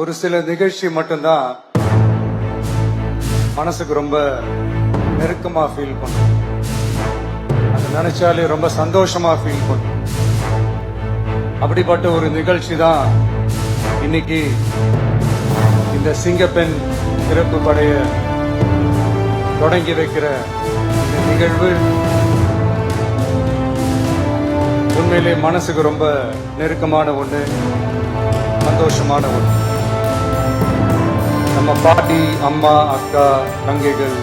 ஒரு சில நிகழ்ச்சி மட்டும்தான் மனசுக்கு ரொம்ப நெருக்கமா ஃபீல் பண்ணும். அதை நினைச்சாலே ரொம்ப சந்தோஷமா ஃபீல் பண்ணும். அப்படிப்பட்ட ஒரு நிகழ்ச்சி தான் இன்னைக்கு இந்த சிங்கப்பெண் சிறப்பு படைய தொடங்கி வைக்கிற இந்த நிகழ்வு. உண்மையிலே மனசுக்கு ரொம்ப நெருக்கமான ஒண்ணு, சந்தோஷமான ஒண்ணு. நம்ம பாட்டி, அம்மா, அக்கா, தங்கைகள்,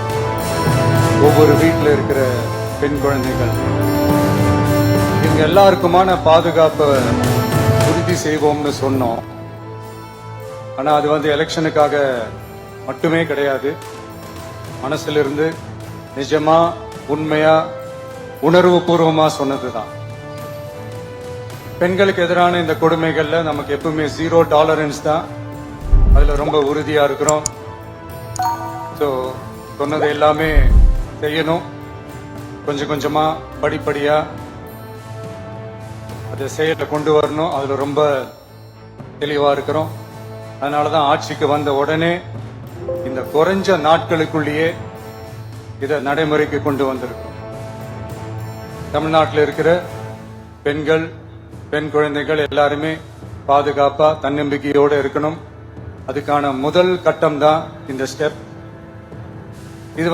ஒவ்வொரு வீட்டில் இருக்கிற பெண் குழந்தைகள், இவங்க எல்லாருக்குமான பாதுகாப்பை உறுதி செய்வோம்னு சொன்னோம். ஆனா அது எலெக்ஷனுக்காக மட்டுமே கிடையாது. மனசிலிருந்து நிஜமா, உண்மையா, உணர்வு பூர்வமா சொன்னதுதான். பெண்களுக்கு எதிரான இந்த கொடுமைகள்ல நமக்கு எப்பவுமே 0 டாலரன்ஸ் தான். அதுல ரொம்ப உறுதியா இருக்கிறோம். சொன்னதை எல்லாமே செய்யணும். கொஞ்சம் கொஞ்சமா, படிப்படியா அதை செயலை கொண்டு வரணும். அதுல ரொம்ப தெளிவா இருக்கிறோம். அதனாலதான் ஆட்சிக்கு வந்த உடனே இந்த குறைஞ்ச நாட்களுக்குள்ளேயே இதை நடைமுறைக்கு கொண்டு வந்திருக்கோம். தமிழ்நாட்டில் இருக்கிற பெண்கள், பெண் குழந்தைகள் எல்லாருமே பாதுகாப்பா, தன்னம்பிக்கையோடு இருக்கணும். அதுக்கான முதல் கட்டம் தான் இந்த ஸ்டெப். இது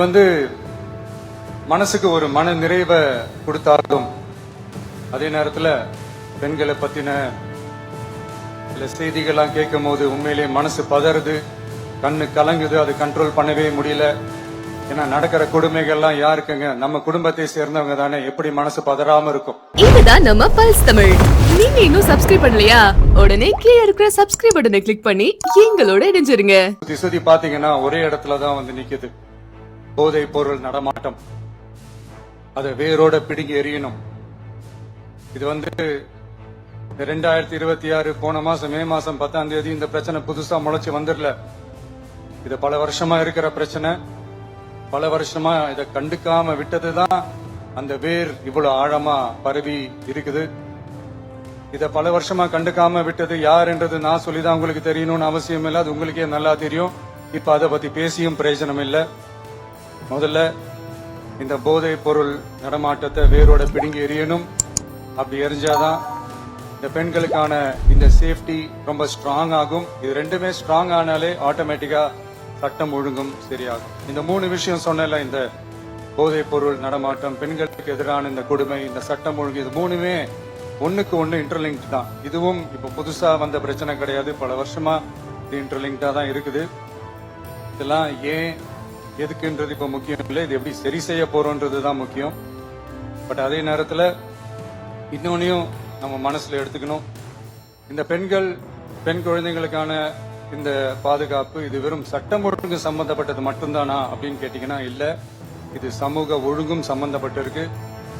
மனசுக்கு ஒரு மன நிறைவை கொடுத்தாலும், அதே நேரத்தில் பெண்களை பத்தின சில செய்திகள்லாம் கேட்கும் போது உண்மையிலேயே மனசு பதறுது, கண்ணு கலங்குது. அது கண்ட்ரோல் பண்ணவே முடியல. ஏன்னா நடக்கிற கொடுமைகள்லாம் யாருக்குங்க? நம்ம குடும்பத்தை சேர்ந்தவங்க தானே. எப்படி மனசு பதறாம இருக்கும்? இதுதான் நம்ம பல்ஸ் தமிழ். நீங்க இன்னும் சப்ஸ்கிரைப் பண்ணலையா? உடனே கீழே இருக்கிற சப்ஸ்கிரைப் பட்டனை கிளிக் பண்ணி எங்களோட இணைஞ்சிருங்க. சுத்தி பாத்தீங்கன்னா ஒரே இடத்துல தான் நிக்குது போதை பொருள் நடமாட்டம். அதை வேரோட பிடுங்கி எறியணும். இது 2026 போன மாசம் மே மாசம் 10ஆம் தேதி இந்த பிரச்சனை புதுசா முளைச்சு வந்துடல. இது பல வருஷமா இருக்கிற பிரச்சனை. பல வருஷமா இதை கண்டுக்காம விட்டதுதான் அந்த வேர் இவ்வளவு ஆழமா பரவி இருக்குது. இத பல வருஷமா கண்டுக்காம விட்டது யார் என்றது நான் சொல்லிதான் உங்களுக்கு தெரியணும்னு அவசியம் இல்லை. அது உங்களுக்கே நல்லா தெரியும். இப்ப அதை பத்தி பேசியும் பிரயோஜனம் இல்லை. முதல்ல இந்த போதை பொருள் நடமாட்டத்தை வேரோட பிடுங்கி எறியணும். அப்படி எரிஞ்சாதான் இந்த பெண்களுக்கான இந்த சேஃப்டி ரொம்ப ஸ்ட்ராங் ஆகும். இது ரெண்டுமே ஸ்ட்ராங் ஆனாலே ஆட்டோமேட்டிக்கா சட்டம் ஒழுங்கும் சரியாகும். இந்த 3 விஷயம் சொன்னல, இந்த போதை பொருள் நடமாட்டம், பெண்களுக்கு எதிரான இந்த கொடுமை, இந்த சட்டம் ஒழுங்கு, இது 3மே ஒண்ணுக்கு ஒண்ணு இன்டர்லிங்க் தான். இதுவும் இப்ப புதுசா வந்த பிரச்சனை கிடையாது. பல வருஷமா இது இன்டர்லிங்க்டா தான் இருக்குது. இதெல்லாம் ஏன், எதுக்குன்றது இப்ப முக்கியம் இல்லை. இது எப்படி சரி செய்ய போறோம்ன்றது தான் முக்கியம். பட் அதே நேரத்துல இன்னொன்னையும் நம்ம மனசுல எடுத்துக்கணும். இந்த பெண் குழந்தைகளுக்கான இந்த பாதுகாப்பு இது வெறும் சட்டம் ஒழுங்கு சம்பந்தப்பட்டது மட்டும்தானா அப்படின்னு கேட்டீங்கன்னா இல்ல. இது சமூக ஒழுங்கும் சம்பந்தப்பட்டிருக்கு.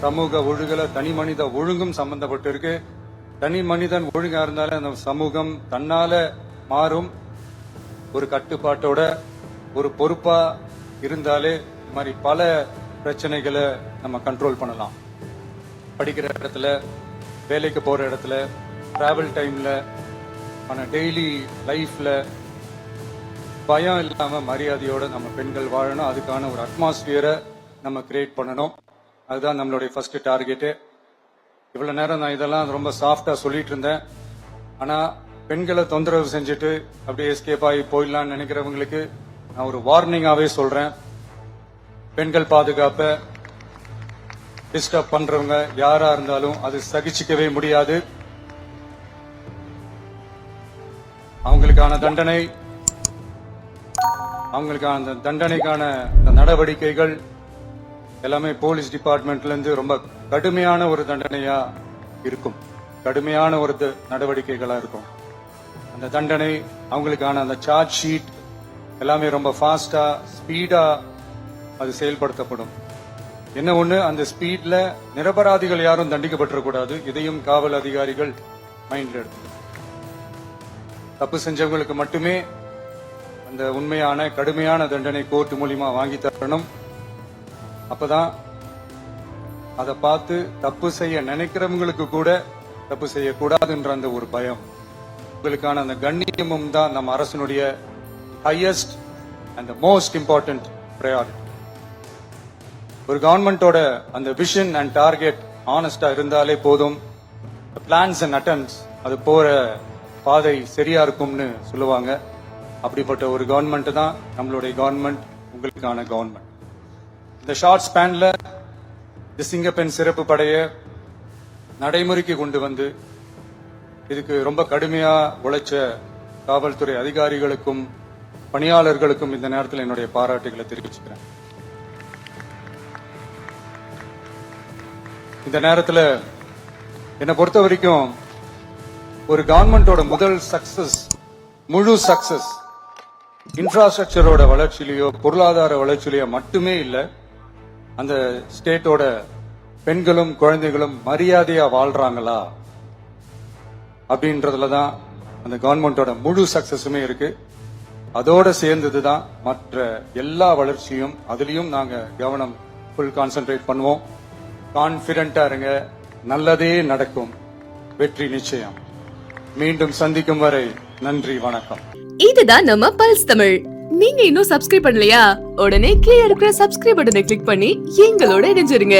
சமூக ஒழுங்குல தனி மனித ஒழுங்கும் சம்பந்தப்பட்டிருக்கு. தனி மனிதன் ஒழுங்கா இருந்தாலே அந்த சமூகம் தன்னால மாறும். ஒரு கட்டுப்பாட்டோட, ஒரு பொறுப்பா இருந்தாலே இந்த மாதிரி பல பிரச்சனைகளை நம்ம கண்ட்ரோல் பண்ணலாம். படிக்கிற இடத்துல, வேலைக்கு போற இடத்துல, டிராவல் டைம்ல, டெய்லி லைஃப்ல பயம் இல்லாம மரியாதையோட நம்ம பெண்கள் வாழணும். அதுக்கான ஒரு அட்மாஸ்பியரை நம்ம கிரியேட் பண்ணணும். அதுதான் நம்மளுடைய ஃபர்ஸ்ட் டார்கெட்டு. இவ்வளவு நேரம் நான் இதெல்லாம் ரொம்ப சாஃப்டா சொல்லிட்டு இருந்தேன். ஆனா பெண்களை தொந்தரவு செஞ்சுட்டு அப்படியே எஸ்கேப் ஆகி போயிடலாம்னு நினைக்கிறவங்களுக்கு நான் ஒரு வார்னிங்காவே சொல்றேன். பெண்கள் பாதுகாப்பை டிஸ்டர்ப் பண்றவங்க யாரா இருந்தாலும் அது சகிச்சுக்கவே முடியாது. அவங்களுக்கான தண்டனைக்கான நடவடிக்கைகள் எல்லாமே போலீஸ் டிபார்ட்மெண்ட்ல இருந்து ரொம்ப கடுமையான ஒரு தண்டனையா இருக்கும். கடுமையான ஒரு நடவடிக்கைகளா இருக்கும். அந்த தண்டனை, அவங்களுக்கான அந்த சார்ஜ் ஷீட் எல்லாமே ரொம்ப ஃபாஸ்டா, ஸ்பீடா அது செயல்படுத்தப்படும். என்ன ஒண்ணு, அந்த ஸ்பீட்ல நிரபராதிகள் யாரும் தண்டிக்கப்பட்டிருக்கூடாது. இதையும் காவல் அதிகாரிகள் மைண்ட்ல எடுத்து, தப்பு செஞ்சவங்களுக்கு மட்டுமே அந்த உண்மையான கடுமையான தண்டனை கோர்ட் மூலியமா வாங்கி தரணும். அப்பதான் அதை பார்த்து தப்பு செய்ய நினைக்கிறவங்களுக்கு கூட தப்பு செய்யக்கூடாதுன்ற அந்த ஒரு பயம் உங்களுக்கான அந்த கண்ணியமும் தான் நம்ம அரசினுடைய highest and most important priority. ஒரு கவர்மெண்டோட அந்த விஷன் அண்ட் டார்கெட் ஆனஸ்டா இருந்தாலே போதும். பிளான்ஸ் அண்ட் அட்டம்ஸ் அது போற பாதை சரியா இருக்கும்னு சொல்லுவாங்க. அப்படிப்பட்ட ஒரு கவர்மெண்ட் தான் நம்மளுடைய கவர்மெண்ட், உங்களுக்கான கவர்மெண்ட். இந்த ஷார்ட் ஸ்பேன்ல இந்த சிங்கப்பெண் சிறப்பு படைய நடைமுறைக்கு கொண்டு வந்து இதுக்கு ரொம்ப கடுமையா உழைச்ச காவல்துறை அதிகாரிகளுக்கும் பணியாளர்களுக்கும் இந்த நேரத்தில் என்னுடைய பாராட்டுகளை தெரிவிச்சுக்கிறேன். இந்த நேரத்தில் என்னை பொறுத்த வரைக்கும் ஒரு கவர்மெண்டோட முதல் சக்சஸ், முழு சக்சஸ் இன்ஃப்ராஸ்ட்ரக்சரோட வளர்ச்சியிலையோ பொருளாதார வளர்ச்சியிலையோ மட்டுமே இல்லை, அந்த ஸ்டேட்டோட பெண்களும் குழந்தைகளும் மரியாதையா வாழ்றாங்களா அப்படின்றதுல தான் அந்த கவர்மெண்டோட முழு சக்சஸுமே இருக்கு. அதோட சேர்ந்ததுதான் மற்ற எல்லா வளர்ச்சியும். அதுலயும் நாங்க கவனம் ஃபுல் கான்சென்ட்ரேட் பண்ணுவோம். கான்பிடென்டா இருங்க, நல்லதே நடக்கும், வெற்றி நிச்சயம். மீண்டும் சந்திக்கும் வரை நன்றி, வணக்கம். இதுதான் நம்ம பல்ஸ் தமிழ். நீங்க இன்னும் சப்ஸ்கிரைப் பண்ணலையா? உடனே கீழே இருக்கிற சப்ஸ்கிரைப் பட்டனை கிளிக் பண்ணி எங்களோட இணைஞ்சிருங்க.